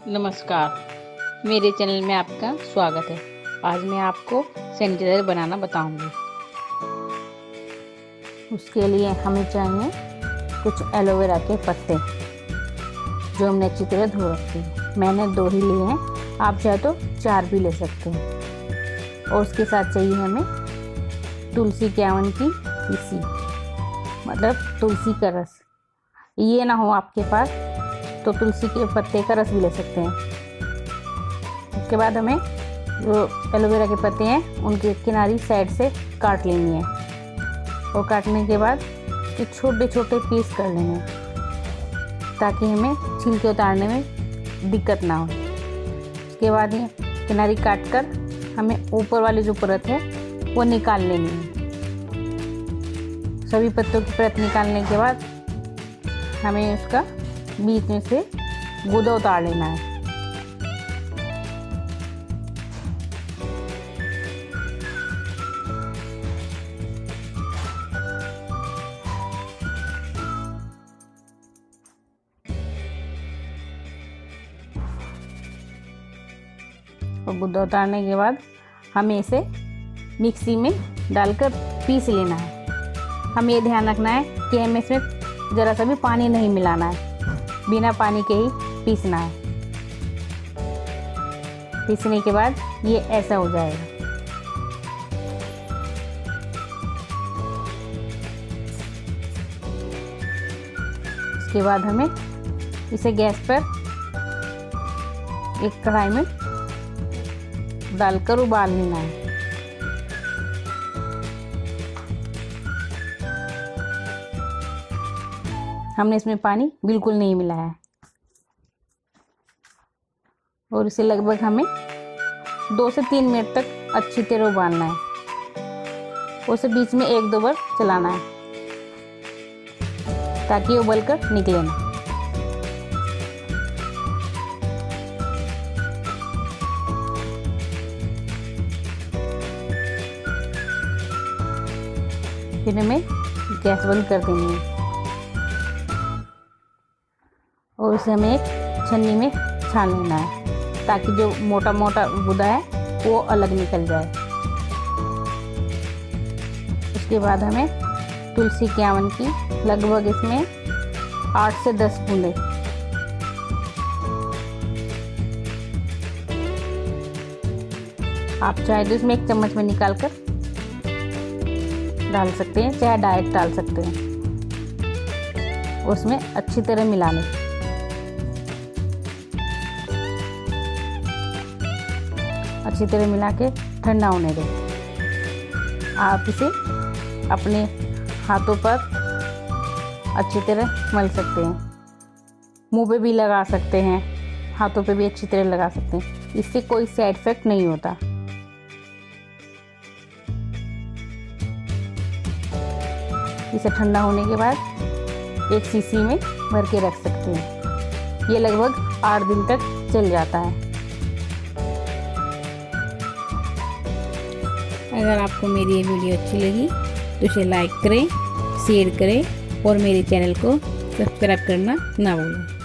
नमस्कार, मेरे चैनल में आपका स्वागत है। आज मैं आपको सैनिटाइजर बनाना बताऊंगी। उसके लिए हमें चाहिए कुछ एलोवेरा के पत्ते जो हमने अच्छी तरह धो रखे हैं। मैंने 2 ही लिए हैं, आप चाहे तो 4 भी ले सकते हैं। और उसके साथ चाहिए हमें तुलसी के आवन की पीसी, मतलब तुलसी का रस। ये ना हो आपके पास तो तुलसी के पत्ते का रस भी ले सकते हैं। उसके बाद हमें जो एलोवेरा के पत्ते हैं उनकी किनारी साइड से काट लेनी है और काटने के बाद ये छोटे छोटे पीस कर लेने हैं ताकि हमें छिलके उतारने में दिक्कत ना हो। उसके बाद ये किनारी काट कर हमें ऊपर वाली जो परत है वो निकाल लेनी है। सभी पत्तों की परत निकालने के बाद हमें उसका बीच में से गूदा उतार लेना है। और गूदा उतारने के बाद हमें इसे मिक्सी में डालकर पीस लेना है। हमें ये ध्यान रखना है कि हमें इसमें ज़रा सा भी पानी नहीं मिलाना है, बिना पानी के ही पीसना है। पीसने के बाद ये ऐसा हो जाएगा। उसके बाद हमें इसे गैस पर एक कढ़ाई में डालकर उबाल लेना है। हमने इसमें पानी बिल्कुल नहीं मिलाया है और इसे लगभग हमें 2 से 3 मिनट तक अच्छी तरह उबालना है। उसे बीच में 1-2 बार चलाना है ताकि उबल कर निकले ना। फिर हमें गैस बंद कर देनी है और उसे हमें एक छन्नी में छान लेना है ताकि जो मोटा मोटा गूदा है वो अलग निकल जाए। उसके बाद हमें तुलसी के आवन की लगभग इसमें 8 से 10 बूंदें आप चाहे तो इसमें 1 चम्मच में निकाल कर डाल सकते हैं, चाहे डायरेक्ट डाल सकते हैं। उसमें अच्छी तरह मिला लें। अच्छी तरह मिला के ठंडा होने दें। आप इसे अपने हाथों पर अच्छी तरह मल सकते हैं, मुंह पे भी लगा सकते हैं, हाथों पे भी अच्छी तरह लगा सकते हैं। इससे कोई साइड इफेक्ट नहीं होता। इसे ठंडा होने के बाद एक शीशी में भर के रख सकते हैं। ये लगभग 8 दिन तक चल जाता है। अगर आपको मेरी ये वीडियो अच्छी लगी तो इसे लाइक करें, शेयर करें और मेरे चैनल को सब्सक्राइब करना ना भूलें।